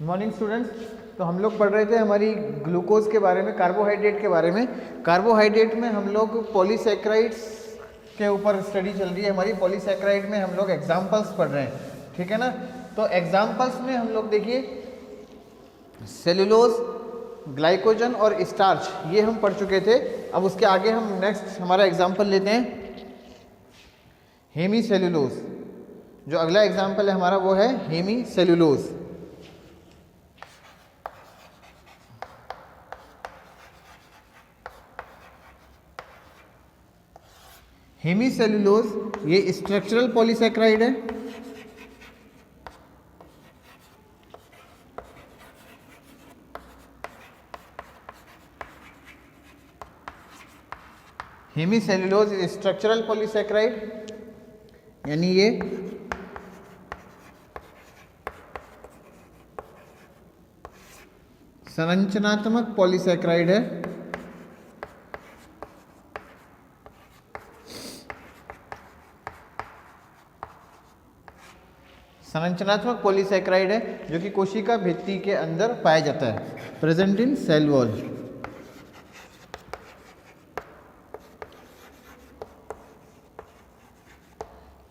Morning students. तो हम लोग पढ़ रहे थे हमारी ग्लूकोज के बारे में, कार्बोहाइड्रेट के बारे में। कार्बोहाइड्रेट में हम लोग पॉलीसैकेराइड्स के ऊपर स्टडी चल रही है हमारी। पॉलीसैकेराइड में हम लोग एग्जाम्पल्स पढ़ रहे हैं, ठीक है ना। तो एग्जाम्पल्स में हम लोग देखिए सेलुलोज, ग्लाइकोजन और स्टार्च, ये हम पढ़ चुके थे। अब उसके आगे हम नेक्स्ट हमारा एग्जाम्पल लेते हैं हेमी सेलुलोज। जो अगला एग्जाम्पल है हमारा वो है हेमी सेलुलोज। हेमी सेलुलोज ये स्ट्रक्चरल पॉलीसैकेराइड है। हेमी सेलुलोज स्ट्रक्चरल पॉलीसैकेराइड, यानी ये संरचनात्मक पॉलीसैकेराइड है। संरचनात्मक पॉलीसैकेराइड है जो कि कोशिका भित्ति के अंदर पाया जाता है, प्रेजेंट इन सेल वॉल।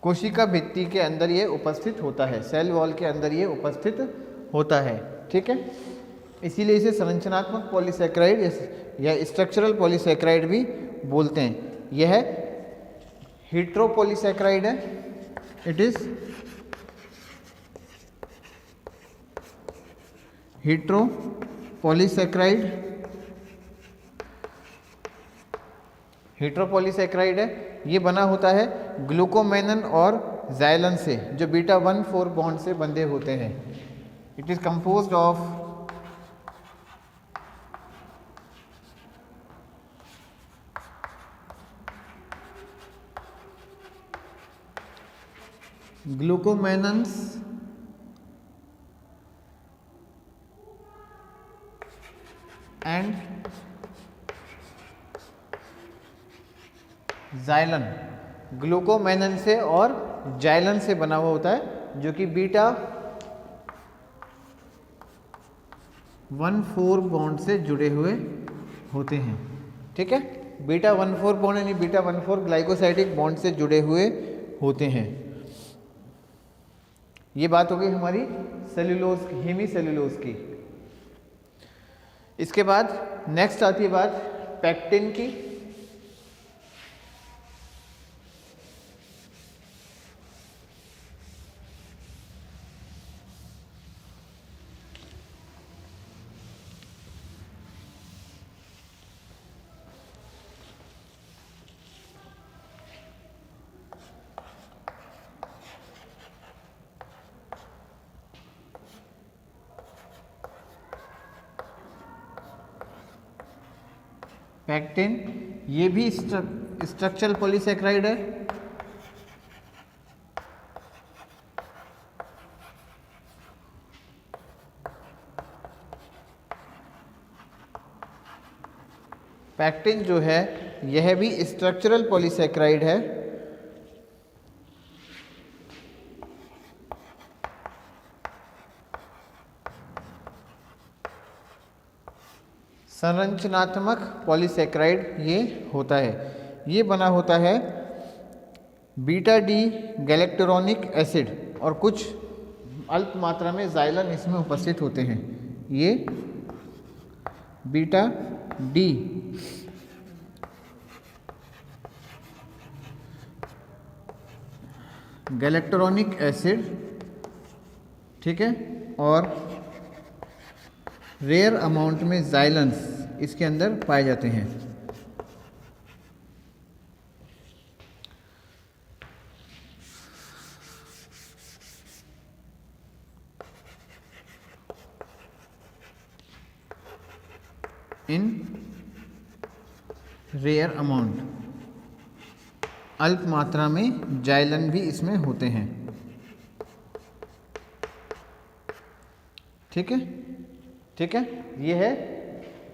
कोशिका भित्ति के अंदर ये उपस्थित होता है, सेल वॉल के अंदर ये उपस्थित होता है, ठीक है। इसीलिए इसे संरचनात्मक पॉलीसैकेराइड या स्ट्रक्चरल पॉलीसैकेराइड भी बोलते हैं। यह हेट्रोपॉलीसैकेराइड है। It is हेट्रोपॉलीसैकेराइड। हेट्रोपॉलीसैकेराइड है। ये बना होता है ग्लूकोमेनन और जाइलन से, जो बीटा 1,4 बॉन्ड से बंधे होते हैं। It is composed of glucomannans and xylan. Glucomannan से और जाइलन से बना हुआ होता है, जो कि बीटा 1,4 बॉन्ड से जुड़े हुए होते हैं, ठीक है। बीटा 1,4 बॉन्ड यानी बीटा 1,4 ग्लाइकोसाइडिक बॉन्ड से जुड़े हुए होते हैं। ये बात हो गई हमारी सेलुलोज, हेमी सेलुलोज की। इसके बाद नेक्स्ट आती है बात पैक्टिन की। पैक्टिन ये भी स्ट्रक्चरल पॉलीसैकेराइड है। पैक्टिन जो है यह भी स्ट्रक्चरल पॉलीसैकेराइड है। संरचनात्मक पॉलीसैकेराइड ये होता है। ये बना होता है बीटा डी गैलेक्टोरोनिक एसिड और कुछ अल्प मात्रा में जाइलन इसमें उपस्थित होते हैं। ये बीटा डी गैलेक्टोरोनिक एसिड, ठीक है, और रेयर अमाउंट में जाइलन्स इसके अंदर पाए जाते हैं। इन रेयर अमाउंट, अल्प मात्रा में जाइलन भी इसमें होते हैं, ठीक है, ठीक है। ये है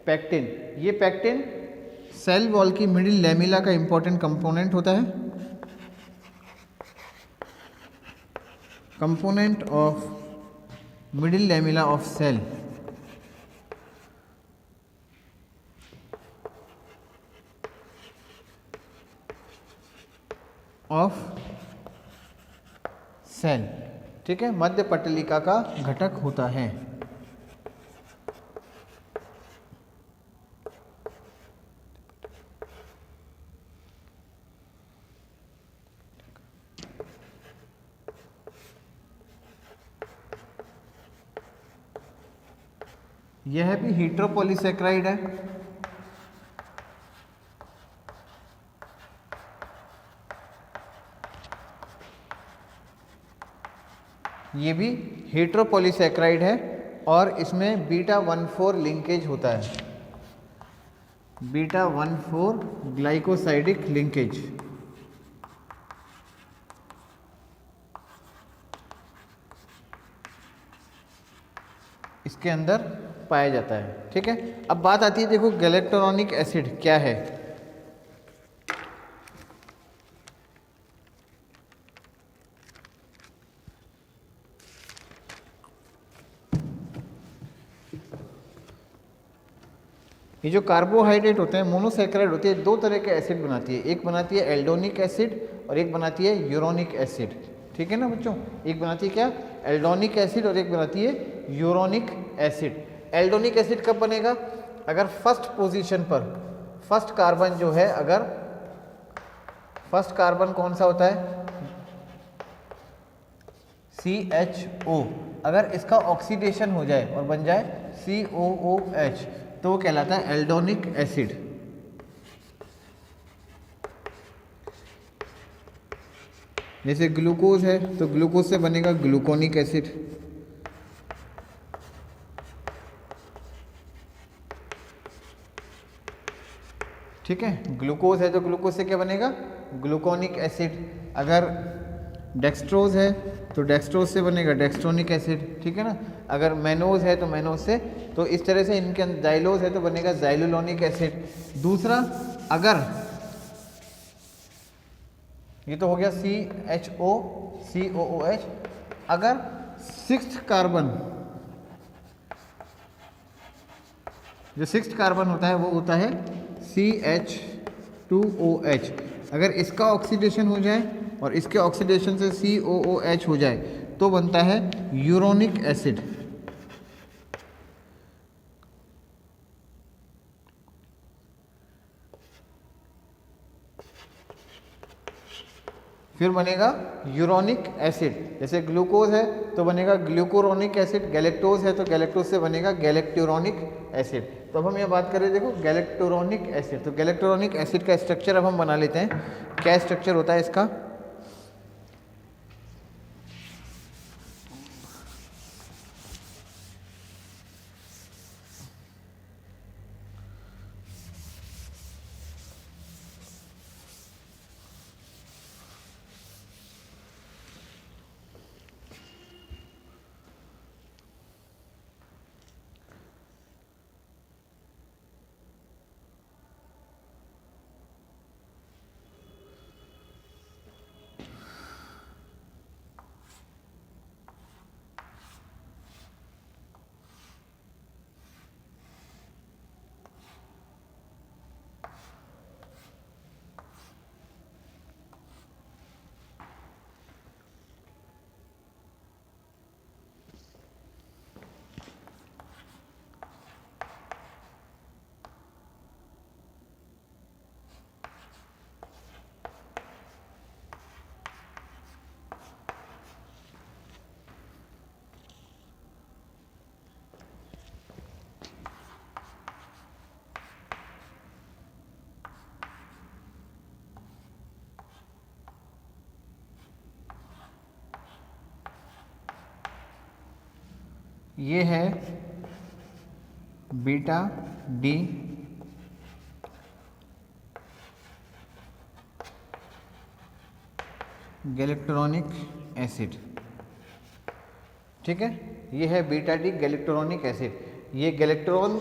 पैक्टिन। ये पैक्टिन सेल वॉल की मिडिल लैमिला का इंपॉर्टेंट कंपोनेंट होता है। Component of middle lamella of cell of cell, ठीक है, मध्य पटलिका का घटक होता है। यह भी हीट्रोपॉलीसैकेराइड है। ये भी हीट्रोपॉलीसैकेराइड है और इसमें बीटा 1,4 लिंकेज होता है, बीटा 1,4 ग्लाइकोसाइडिक लिंकेज। इसके अंदर पाया जाता है, ठीक है। अब बात आती है, देखो गैलेक्टोरोनिक एसिड क्या है। ये जो कार्बोहाइड्रेट होते हैं, मोनोसैकेराइड होती है, दो तरह के एसिड बनाती है। एक बनाती है एल्डोनिक एसिड और एक बनाती है यूरोनिक एसिड, ठीक है ना बच्चों। एक बनाती है क्या, एल्डोनिक एसिड, और एक बनाती है यूरोनिक एसिड। एल्डोनिक एसिड कब बनेगा, अगर फर्स्ट पोजीशन पर फर्स्ट कार्बन जो है, अगर फर्स्ट कार्बन कौन सा होता है, CHO, अगर इसका ऑक्सीडेशन हो जाए और बन जाए COOH तो वो कहलाता है एल्डोनिक एसिड। जैसे ग्लूकोज है तो ग्लूकोज से बनेगा ग्लूकोनिक एसिड, ठीक है। ग्लूकोज है तो ग्लूकोज से क्या बनेगा, ग्लूकोनिक एसिड। अगर डेक्सट्रोज है तो डेक्सट्रोज से बनेगा डेक्सट्रोनिक एसिड, ठीक है ना। अगर मैनोज है तो मैनोज से, तो इस तरह से इनके अंदर जाइलोज है तो बनेगा जाइलोलोनिक एसिड। दूसरा, अगर ये तो हो गया CHO COOH, अगर सिक्स्थ कार्बन, जो सिक्स्थ कार्बन होता है वो होता है CH2OH, अगर इसका ऑक्सीडेशन हो जाए और इसके ऑक्सीडेशन से COOH हो जाए तो बनता है यूरोनिक एसिड। फिर बनेगा यूरोनिक एसिड। जैसे ग्लूकोज है तो बनेगा ग्लूकोरोनिक एसिड, गैलेक्टोज है तो गैलेक्टोज से बनेगा गैलेक्टोरोनिक एसिड। तो अब हम यहाँ बात करें, देखो गैलेक्टोरोनिक एसिड, तो गैलेक्टोरोनिक एसिड का स्ट्रक्चर अब हम बना लेते हैं। क्या स्ट्रक्चर होता है इसका, ये है बीटा डी गैलेक्टोरोनिक एसिड, ठीक है। ये है बीटा डी गैलेक्टोरोनिक एसिड। ये गैलेक्ट्रॉन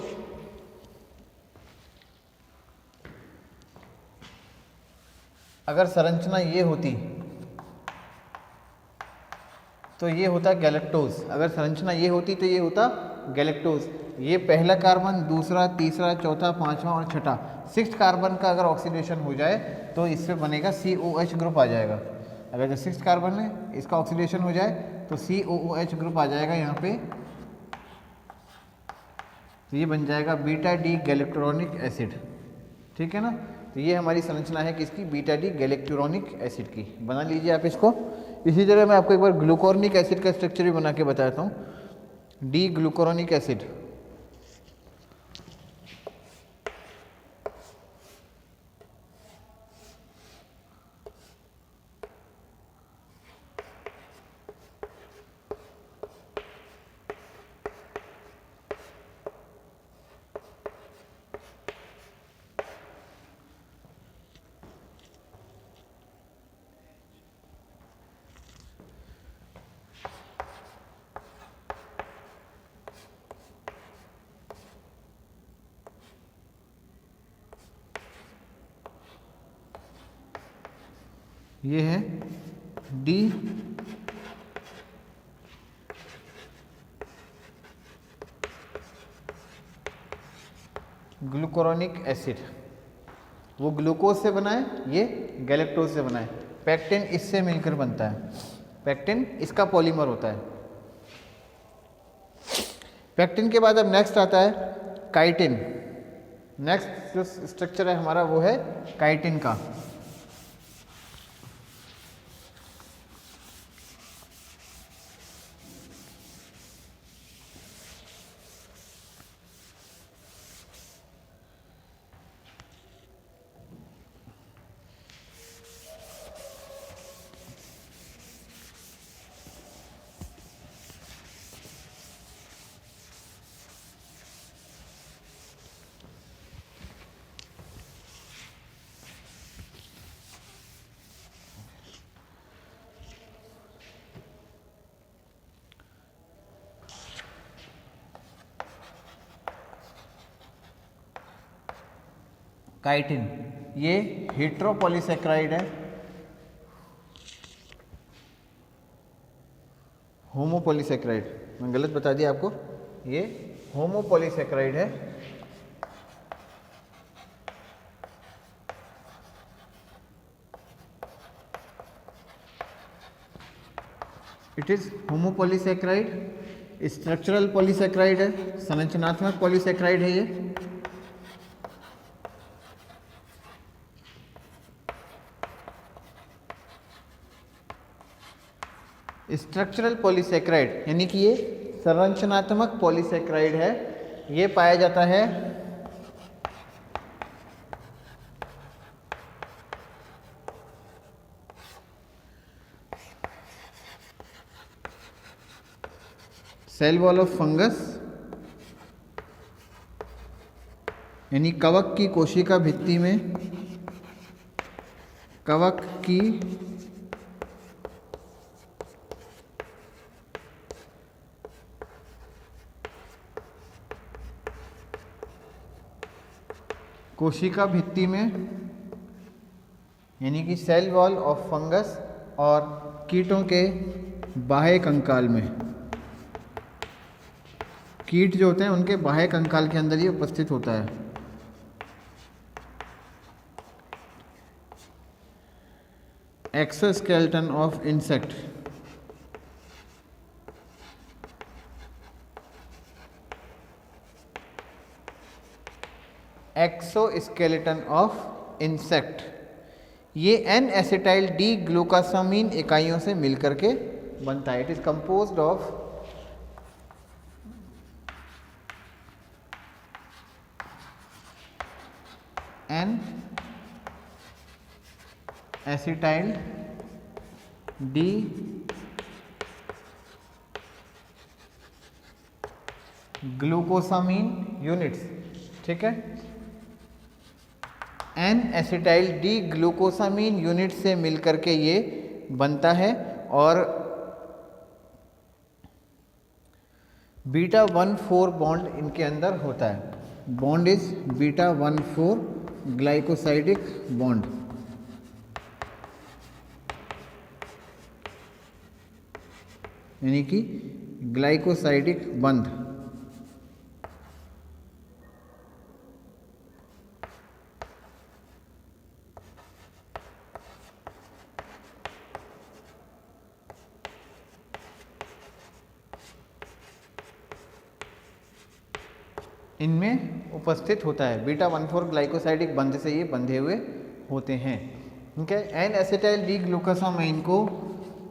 अगर संरचना ये होती तो ये होता गैलेक्टोज। अगर संरचना ये होती तो ये होता गैलेक्टोज। ये पहला कार्बन, दूसरा, तीसरा, चौथा, पांचवा और छठा, 6 कार्बन का अगर ऑक्सीडेशन हो जाए तो इससे बनेगा COH ग्रुप आ जाएगा। अगर जो 6 कार्बन है इसका ऑक्सीडेशन हो जाए तो COOH ग्रुप आ जाएगा यहाँ पे। तो ये बन जाएगा बीटा डी गैलेक्ट्रॉनिक एसिड। ठीक है ना। तो ये हमारी संरचना है किसकी, बीटा डी गैलेक्ट्रॉनिक एसिड की। बना लीजिए आप इसको। इसी तरह मैं आपको एक बार ग्लूकोनिक एसिड का स्ट्रक्चर भी बना के बताता हूँ। डी ग्लूकोनिक एसिड, ये है डी ग्लूकोनिक एसिड। वो ग्लूकोज से बना है, ये गैलेक्टोज से बना है। पैक्टिन इससे मिलकर बनता है। पैक्टिन इसका पॉलीमर होता है। पैक्टिन के बाद अब नेक्स्ट आता है काइटिन। नेक्स्ट जो स्ट्रक्चर है हमारा वो है काइटिन का। काइटिन ये हेट्रोपॉलीसेक्राइड है, होमोपॉलीसेक्राइड, मैं गलत बता दिया आपको, ये होमोपॉलीसेक्राइड है। इट इज होमोपॉलीसेक्राइड, स्ट्रक्चरल पॉलीसेक्राइड है, संरचनात्मक पॉलीसेक्राइड है ये। स्ट्रक्चरल पॉलीसेक्राइड यानी कि ये संरचनात्मक पॉलीसेक्राइड है। ये पाया जाता है सेल वॉल ऑफ फंगस यानी कवक की कोशिका भित्ति में, कवक की कोशिका भित्ति में यानी कि सेल वॉल ऑफ फंगस और कीटों के बाह्य कंकाल में, कीट जो होते हैं उनके बाह्य कंकाल के अंदर ये उपस्थित होता है। Exoskeleton of insect, exoskeleton of insect, ये एन एसिटाइल डी ग्लूकोसामीन इकाइयों से मिलकर के बनता है। It is composed of N acetyl D glucosamine units. ठीक है, N acetyl D glucosamine unit से मिलकर के ये बनता है और बीटा 1,4 बॉन्ड इनके अंदर होता है। Bond is beta 1,4 glycosidic bond. यानी कि ग्लाइकोसाइडिक बंध। इनमें उपस्थित होता है। बीटा 1,4 ग्लाइकोसाइडिक बंध से ये बंधे हुए होते हैं। ठीक है। एन एसिटाइल डी ग्लूकोसामाइन को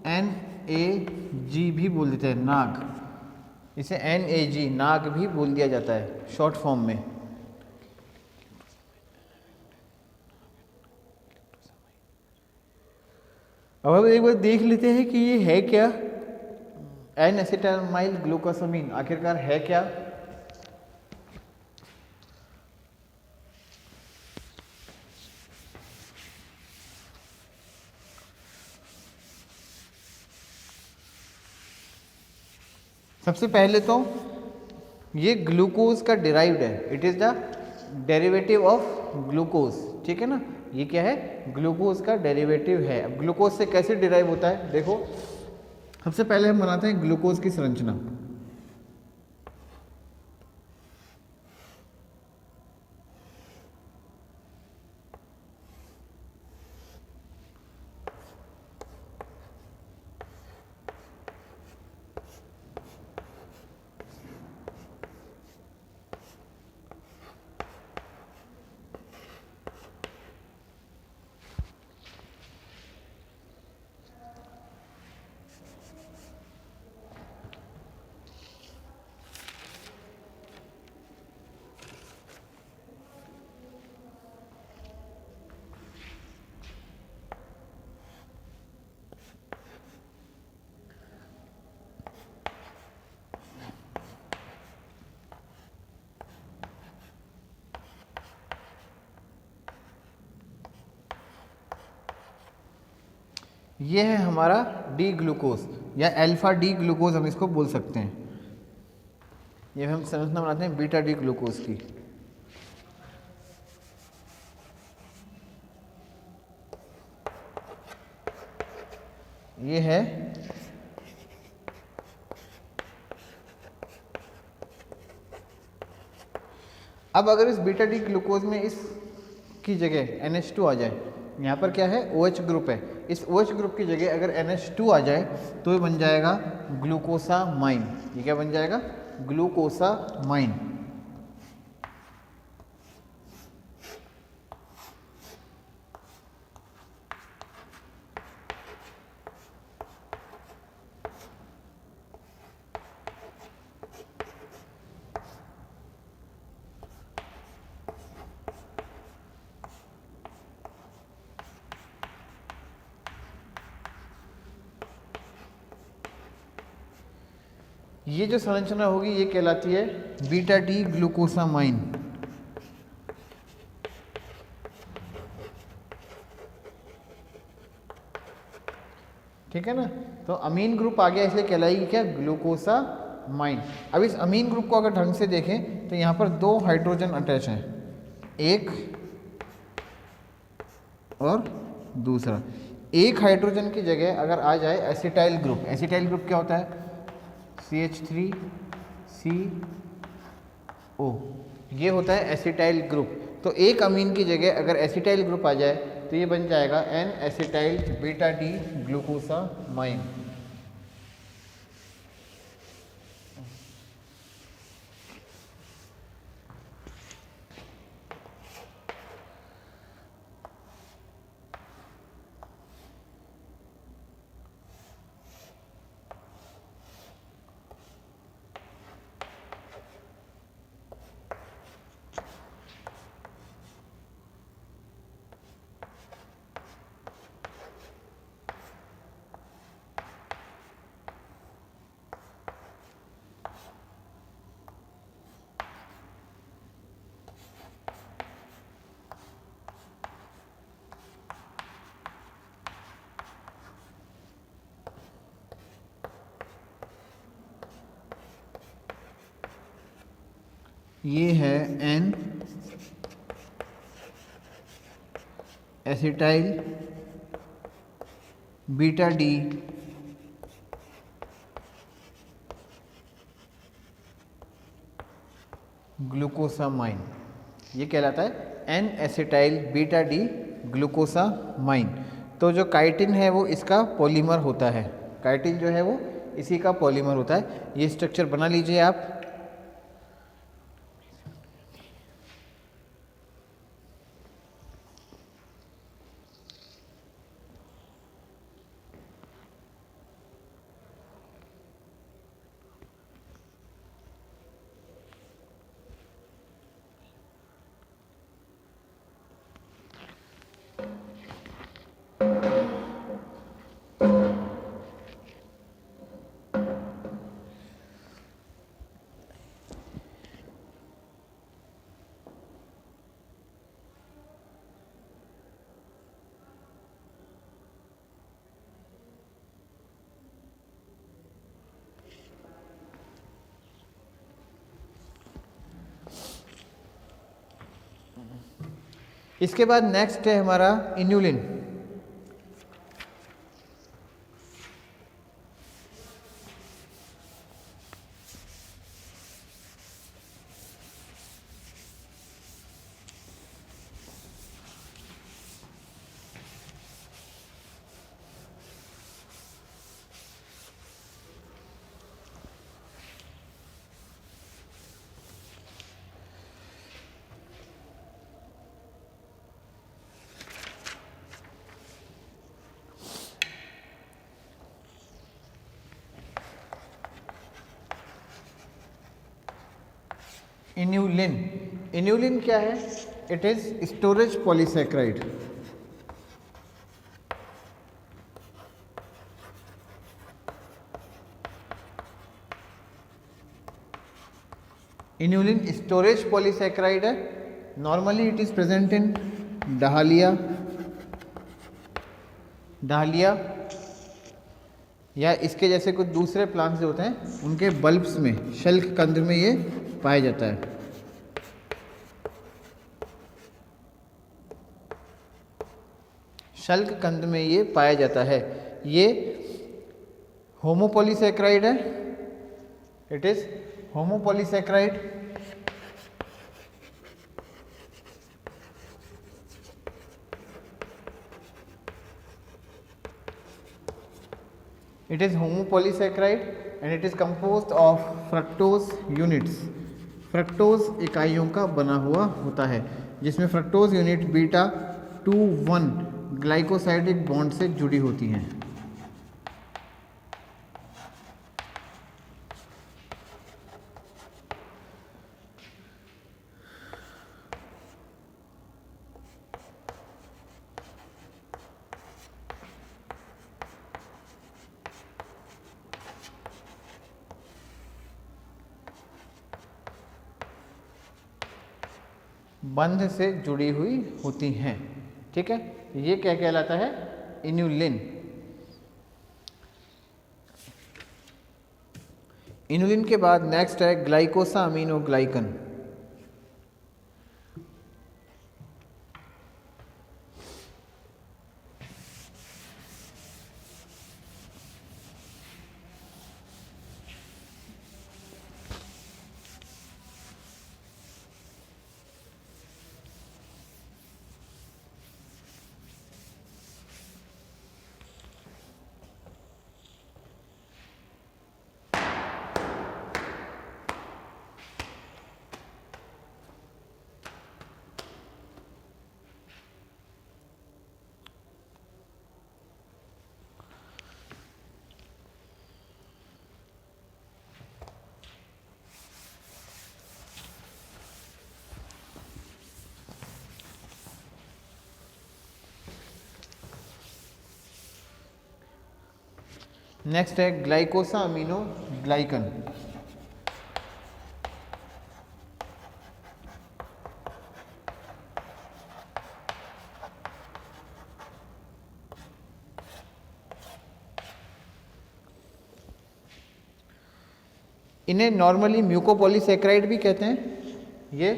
NAG भी बोल देते हैं, नाग। इसे NAG नाग भी बोल दिया जाता है शॉर्ट फॉर्म में। अब हम एक बार देख लेते हैं कि ये है क्या। एन एसिटाइल ग्लूकोसामाइन आखिरकार है क्या। सबसे पहले तो ये ग्लूकोज का डिराइव्ड है, it is the derivative of glucose. ठीक है ना, ये क्या है, ग्लूकोज का डेरिवेटिव है। अब ग्लूकोज से कैसे डिराइव होता है, देखो सबसे पहले हम बनाते हैं ग्लूकोज की संरचना। ये है हमारा डी ग्लूकोज या अल्फा डी ग्लूकोज हम इसको बोल सकते हैं। ये हम संरचना बनाते हैं बीटा डी ग्लूकोज की। ये है अब अगर इस बीटा डी ग्लूकोज में इस की जगह NH2 आ जाए, यहाँ पर क्या है OH ग्रुप है, इस OH ग्रुप की जगह अगर NH2 आ जाए तो ये बन जाएगा ग्लूकोसामाइन। ये क्या बन जाएगा, ग्लूकोसामाइन। ये जो संरचना होगी ये कहलाती है बीटा डी ग्लूकोसामाइन। ठीक है ना, तो अमीन ग्रुप आ गया, इसलिए कहलाएगी क्या, ग्लूकोसामाइन। अब इस अमीन ग्रुप को अगर ढंग से देखें तो यहाँ पर 2 हाइड्रोजन अटैच हैं, एक और दूसरा। एक हाइड्रोजन की जगह अगर आ जाए एसिटाइल ग्रुप, एसिटाइल ग्रुप क्या होता है, CH3CO, ये होता है एसिटाइल ग्रुप। तो एक अमीन की जगह अगर एसिटाइल ग्रुप आ जाए तो ये बन जाएगा N acetyl beta D glucosamine. ये है N acetyl beta D glucosamine, ये कहलाता है N acetyl beta D glucosamine. तो जो काइटिन है वो इसका पॉलीमर होता है, काइटिन जो है वो इसी का पॉलीमर होता है। ये स्ट्रक्चर बना लीजिए आप। इसके बाद नेक्स्ट है हमारा इन्यूलिन। इन्यूलिन, इन्यूलिन क्या है? It is storage polysaccharide. Inulin storage polysaccharide है। Normally it is present in dahlia, dahlia या इसके जैसे कुछ दूसरे प्लांट्स जो होते हैं उनके बल्ब्स में, शल्क कंद में ये पाया जाता है। शल्क कंद में ये पाया जाता है। ये होमोपॉलीसैकेराइड है, it is homopolysaccharide. It is homopolysaccharide and it is composed of fructose units. Fructose इकाइयों का बना हुआ होता है, जिसमें fructose unit beta 2,1 glycosidic bond से जुड़ी होती हैं। बंध से जुड़ी हुई होती हैं। ठीक है, ये क्या कहलाता है? इन्यूलिन। इन्यूलिन के बाद नेक्स्ट है ग्लाइकोसामिनोग्लाइकन। नेक्स्ट है ग्लाइकोसामिनोग्लाइकन। इन्हें नॉर्मली म्यूकोपॉलीसैकेराइड भी कहते हैं। ये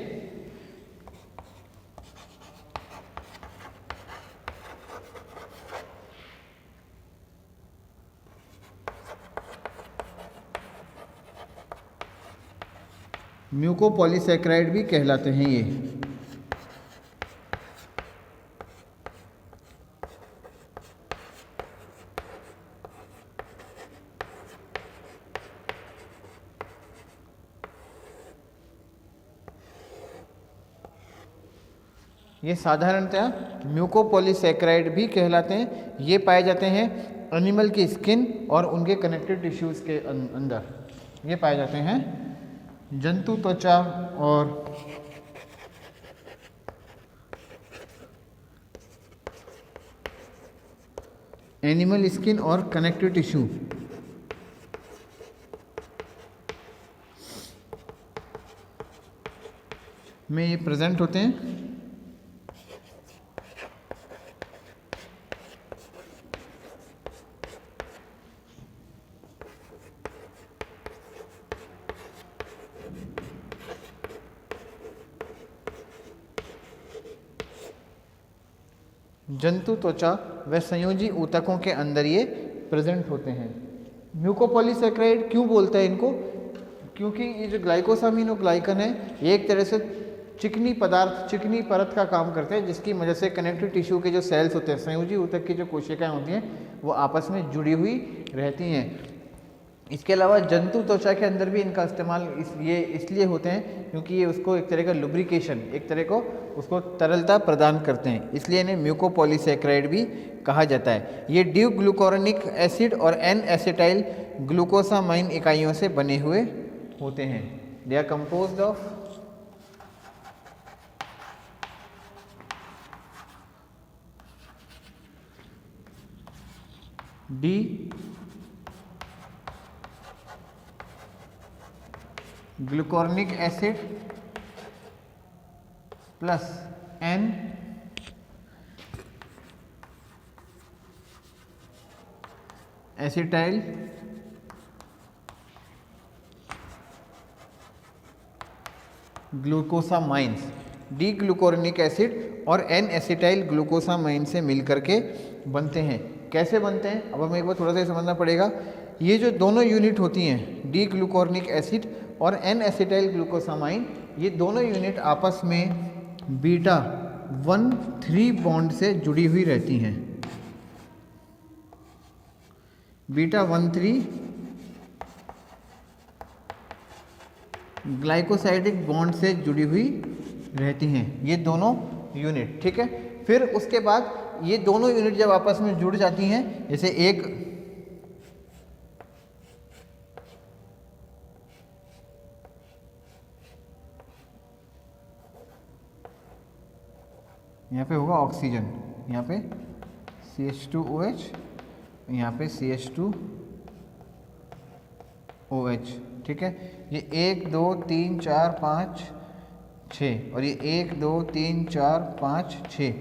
म्यूकोपॉलीसैकेराइड भी कहलाते हैं ये। ये साधारणतः म्यूकोपॉलीसैकेराइड भी कहलाते हैं। ये पाए जाते हैं एनिमल की स्किन और उनके कनेक्टिव टिश्यूज़ के अंदर। ये पाए जाते हैं जंतु त्वचा और एनिमल स्किन और कनेक्टिव टिश्यू में ये प्रेजेंट होते हैं। जंतु त्वचा व संयोजी ऊतकों के अंदर ये प्रेजेंट होते हैं। म्यूकोपॉलीसैकेराइड क्यों बोलते हैं इनको? क्योंकि ये जो ग्लाइकोसामिनोग्लाइकन है ये एक तरह से चिकनी पदार्थ, चिकनी परत का काम करते हैं, जिसकी वजह से कनेक्टिव टिश्यू के जो सेल्स होते हैं, संयोजी ऊतक की जो कोशिकाएं होती हैं, वो आपस में जुड़ी हुई रहती हैं। इसके अलावा जंतु त्वचा के अंदर भी इनका इस्तेमाल इसलिए होते हैं क्योंकि ये उसको एक तरह का लुब्रिकेशन, एक तरह को उसको तरलता प्रदान करते हैं, इसलिए इन्हें म्यूकोपॉलीसैकेराइड भी कहा जाता है। ये ड्यू ग्लूकोरोनिक एसिड और एन एसिटाइल ग्लूकोसामाइन इकाइयों से बने हुए होते हैं। They are composed of D glucuronic acid plus N acetyl glucosamines. D glucuronic acid और एन एसिटाइल ग्लूकोसामाइन से मिलकर के बनते हैं। कैसे बनते हैं अब हमें एक बार थोड़ा सा समझना पड़ेगा। ये जो दोनों यूनिट होती हैं, डी ग्लूकोरोनिक एसिड और एन एसिटाइल ग्लूकोसामाइन, ये दोनों यूनिट आपस में बीटा 1,3 बॉन्ड से जुड़ी हुई रहती हैं। बीटा 1,3 ग्लाइकोसाइडिक बॉन्ड से जुड़ी हुई रहती हैं ये दोनों यूनिट, ठीक है। फिर उसके बाद ये दोनों यूनिट जब आपस में जुड़ जाती हैं, जैसे एक यहाँ पे होगा ऑक्सीजन, यहाँ पे CH2OH, यहाँ पे CH2OH, ठीक है। ये 1 2 3 4 5 6 और ये 1 2 3 4 5 6,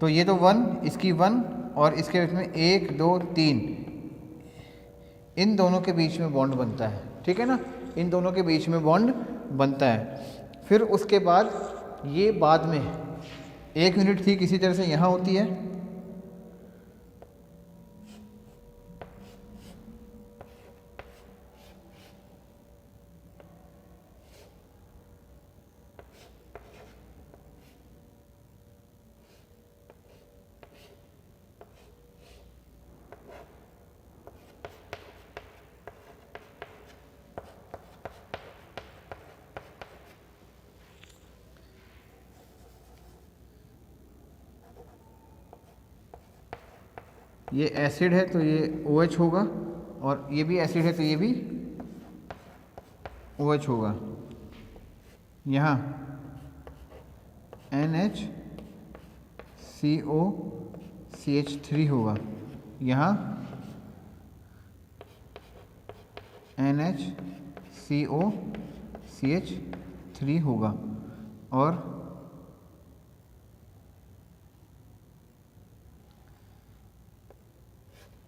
तो ये तो 1, इसकी 1 और इसके बीच में 1 2 3, इन दोनों के बीच में बॉन्ड बनता है, ठीक है ना। इन दोनों के बीच में बॉन्ड बनता है। फिर उसके बाद ये बाद में एक यूनिट थी किसी तरह से यहाँ होती है, ये एसिड है तो ये OH होगा, और ये भी एसिड है तो ये भी OH होगा। यहाँ NHCOCH3 होगा, यहाँ NHCOCH3 होगा, और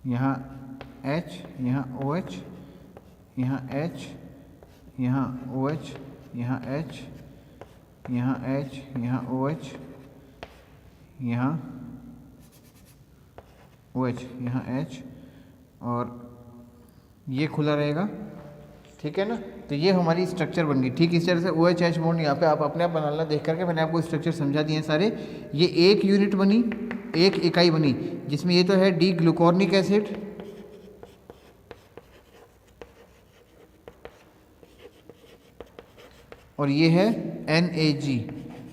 यहाँ H, यहाँ OH, यहाँ H, यहाँ OH, यहाँ H, यहाँ H, यहाँ OH, यहाँ OH, यहाँ H, और ये खुला रहेगा ठीक है ना। तो ये हमारी स्ट्रक्चर बन गई। ठीक इस तरह से OH बॉन्ड यहाँ पे आप अपने आप बना लेना देख करके, मैंने आपको स्ट्रक्चर समझा दिए हैं सारे। ये एक यूनिट बनी, एक इकाई बनी, जिसमें ये तो है डी ग्लूकोर्निक एसिड, और ये है NAG,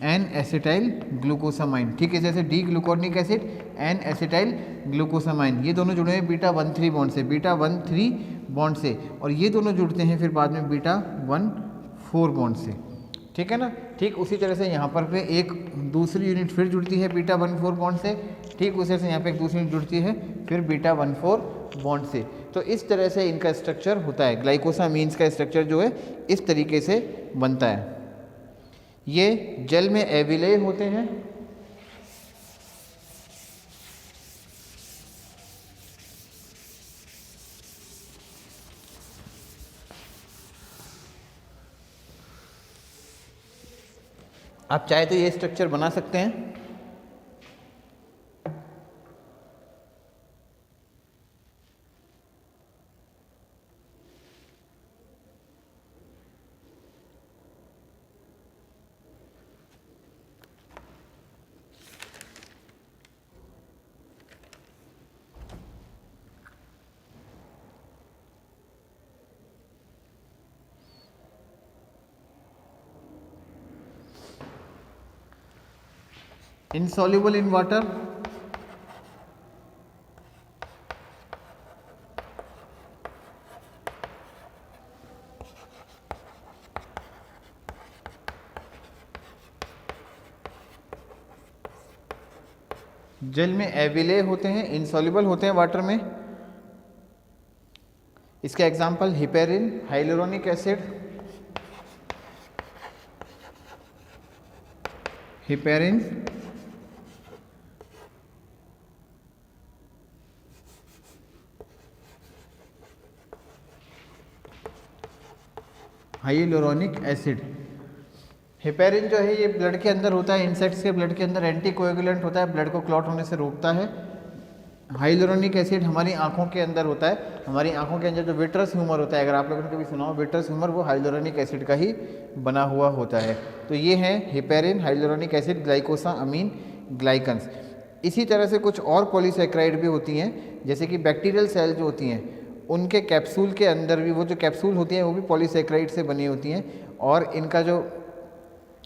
एन एसिटाइल ग्लूकोसामाइन। ठीक है, जैसे D glucuronic acid, N acetyl glucosamine, ये दोनों जुड़े हैं β13 बॉन्ड से, β13 बॉन्ड से, और ये दोनों जुड़ते हैं फिर बाद में β14 बॉन्ड से। ठीक है ना। ठीक उसी तरह से यहाँ पर एक दूसरी यूनिट फिर जुड़ती है β14 बॉन्ड से। ठीक उसी तरह से यहाँ पे एक दूसरी यूनिट जुड़ती है फिर β14 बॉन्ड से। तो इस तरह से इनका स्ट्रक्चर होता है। ग्लाइकोसामीन्स का स्ट्रक्चर जो है इस तरीके से बनता है। ये जल में अविलेय होते हैं, आप चाहे तो ये स्ट्रक्चर बना सकते हैं। insoluble in water, जल में अविलेय होते हैं, इंसॉल्युबल होते हैं वाटर में। इसके example heparin, hyaluronic acid, heparin, hyaluronic acid. Heparin जो है ये ब्लड के अंदर होता है, इंसेक्ट्स के ब्लड के अंदर एंटीकोएगुलेंट होता है, ब्लड को क्लॉट होने से रोकता है। हाइलुरोनिक एसिड हमारी आंखों के अंदर होता है। हमारी आंखों के अंदर जो विट्रस ह्यूमर होता है, अगर आप लोगों ने कभी सुना हो विट्रस ह्यूमर, वो हाइलुरोनिक एसिड का ही बना हुआ होता है। तो ये है हिपेरिन, हाइलुरोनिक एसिड, ग्लाइकोसा अमीन ग्लाइकन्स। इसी तरह से कुछ और पॉलीसेक्राइड भी होती हैं, जैसे कि बैक्टीरियल सेल जो होती हैं उनके कैप्सूल के अंदर भी, वो जो कैप्सूल होती हैं वो भी पॉलीसेक्राइड से बनी होती हैं। और इनका जो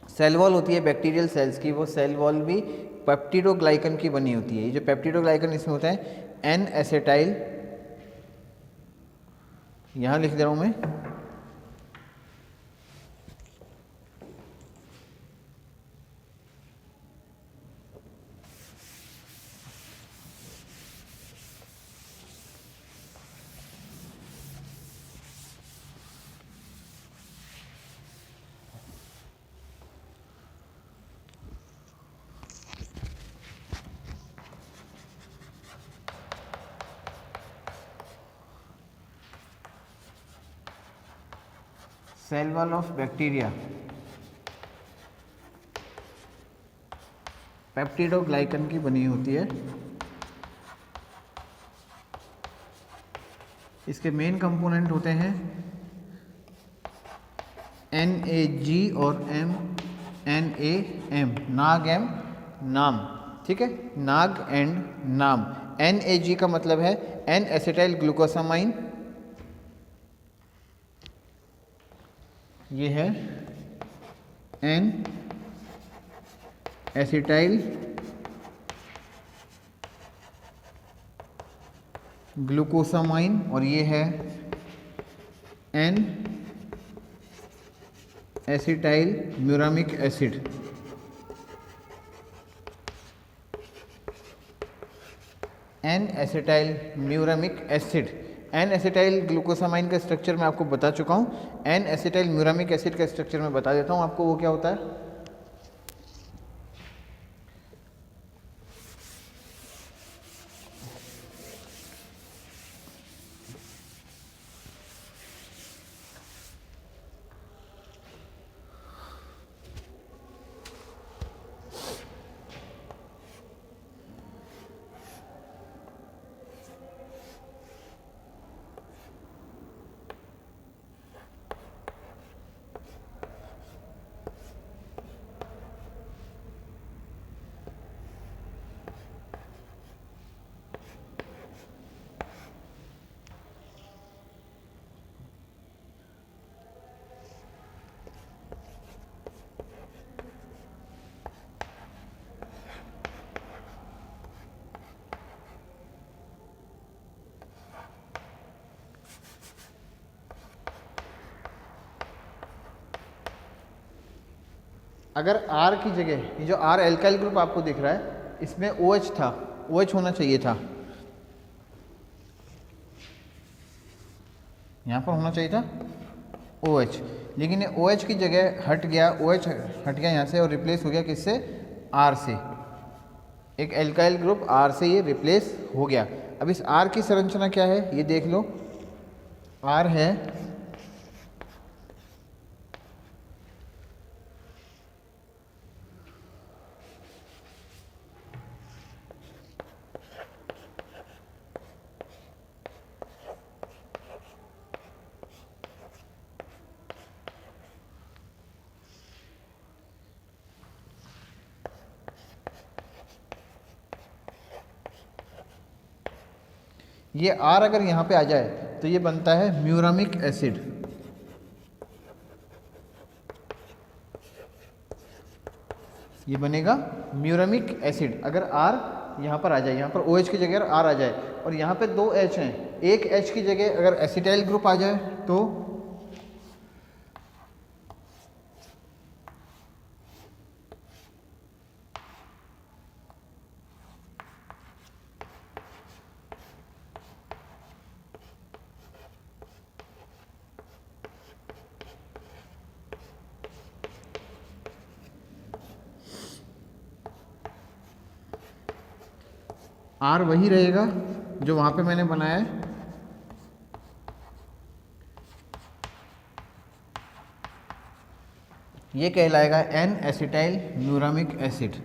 सेल वॉल होती है बैक्टीरियल सेल्स की, वो सेल वॉल भी पेप्टिडोग्लाइकन की बनी होती है। ये जो पेप्टिडोग्लाइकन इसमें होता है एन एसेटाइल, यहाँ लिख दे रहा हूँ मैं, cell wall of bacteria peptidoglycan की बनी होती है। इसके मेन कंपोनेंट होते हैं NAG और NAM, नाग एम नाम। ठीक है, नाग एंड नाम। NAG का मतलब है एन एसिटाइल ग्लूकोसामाइन, ये है एन एसिटाइल ग्लूकोसामाइन, और ये है N acetyl muramic acid. N acetyl muramic acid. N acetyl glucosamine का स्ट्रक्चर मैं आपको बता चुका हूँ। एन एसिटाइल म्यूरामिक एसिड का स्ट्रक्चर मैं बता देता हूँ आपको, वो क्या होता है। अगर R की जगह ये जो R एल्काइल ग्रुप आपको दिख रहा है इसमें OH था, OH होना चाहिए था, यहाँ पर होना चाहिए था OH, लेकिन ये OH की जगह हट गया, OH हट गया यहाँ से और रिप्लेस हो गया किससे? R से। एक एल्काइल ग्रुप R से ये रिप्लेस हो गया। अब इस R की संरचना क्या है ये देख लो। R है ये R अगर यहाँ पे आ जाए तो ये बनता है म्यूरामिक एसिड। ये बनेगा म्यूरामिक एसिड अगर R यहाँ पर आ जाए, यहाँ पर OH की जगह R आ जाए और यहाँ पे 2 H हैं, एक H की जगह अगर एसिटाइल ग्रुप आ जाए तो R वही रहेगा जो वहाँ पे मैंने बनाया है, ये कहलाएगा N acetyl muramic acid.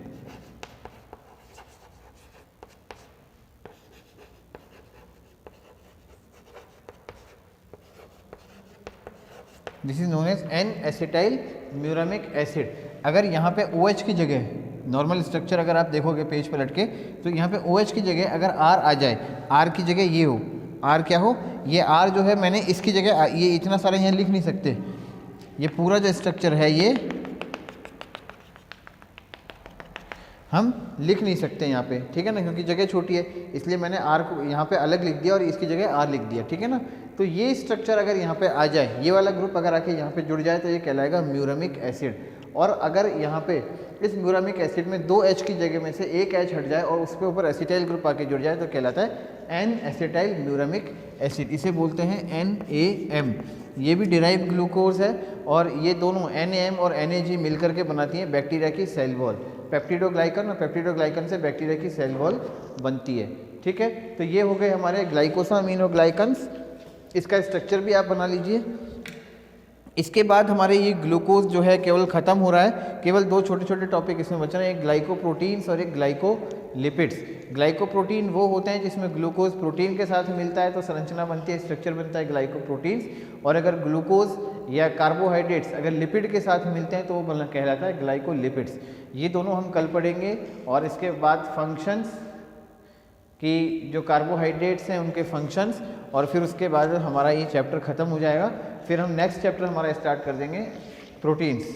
This is known as N acetyl muramic acid. अगर यहाँ पे OH की जगह, नॉर्मल स्ट्रक्चर अगर आप देखोगे पेज पर लटके तो यहाँ पे OH की जगह अगर R आ जाए, R की जगह ये हो, R क्या हो, ये R जो है मैंने इसकी जगह ये इतना सारा यहाँ लिख नहीं सकते, ये पूरा जो स्ट्रक्चर है ये हम लिख नहीं सकते यहाँ पे, ठीक है ना, क्योंकि जगह छोटी है, इसलिए मैंने R को यहाँ पे अलग लिख दिया और इसकी जगह R लिख दिया, ठीक है ना। तो ये स्ट्रक्चर अगर यहाँ पे आ जाए, ये वाला ग्रुप अगर आके यहाँ पे जुड़ जाए तो ये कहलाएगा म्यूरामिक एसिड। और अगर यहाँ पे इस म्यूरामिक एसिड में 2 H की जगह में से एक H हट जाए और उसके ऊपर एसिटाइल ग्रुप आके जुड़ जाए तो कहलाता है N एसिटाइल म्यूरामिक एसिड। इसे बोलते हैं NaM। ये भी डिराइव ग्लूकोज है और ये दोनों NaM और NAG मिलकर के बनाती हैं बैक्टीरिया की सेल वॉल। पेप्टिडोग्लाइकन और पेप्टिडोग्लाइकन से बैक्टीरिया की सेल वॉल बनती है, ठीक है। तो ये हो गए हमारे ग्लाइकोसामिनोग्लाइकन्स। इसका स्ट्रक्चर भी आप बना लीजिए। इसके बाद हमारे ये ग्लूकोज जो है केवल ख़त्म हो रहा है, केवल 2 छोटे छोटे टॉपिक इसमें बच रहे हैं, एक ग्लाइकोप्रोटीन्स और एक ग्लाइकोलिपिड्स। ग्लाइकोप्रोटीन वो होते हैं जिसमें ग्लूकोज प्रोटीन के साथ मिलता है तो संरचना बनती है, स्ट्रक्चर बनता है ग्लाइकोप्रोटीन्स, और अगर ग्लूकोज या कार्बोहाइड्रेट्स अगर लिपिड के साथ मिलते हैं तो वो कहलाता है ग्लाइकोलिपिड्स। ये दोनों हम कल पढ़ेंगे। और इसके बाद फंक्शंस कि जो कार्बोहाइड्रेट्स हैं उनके फंक्शंस, और फिर उसके बाद हमारा ये चैप्टर ख़त्म हो जाएगा। फिर हम नेक्स्ट चैप्टर हमारा स्टार्ट कर देंगे प्रोटीन्स।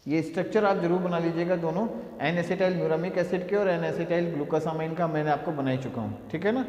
ये स्ट्रक्चर आप जरूर बना लीजिएगा दोनों, N एसिटाइल म्यूरामिक एसिड के और N एसिटाइल ग्लूकोसामाइन का मैंने आपको बना ही चुका हूँ, ठीक है ना।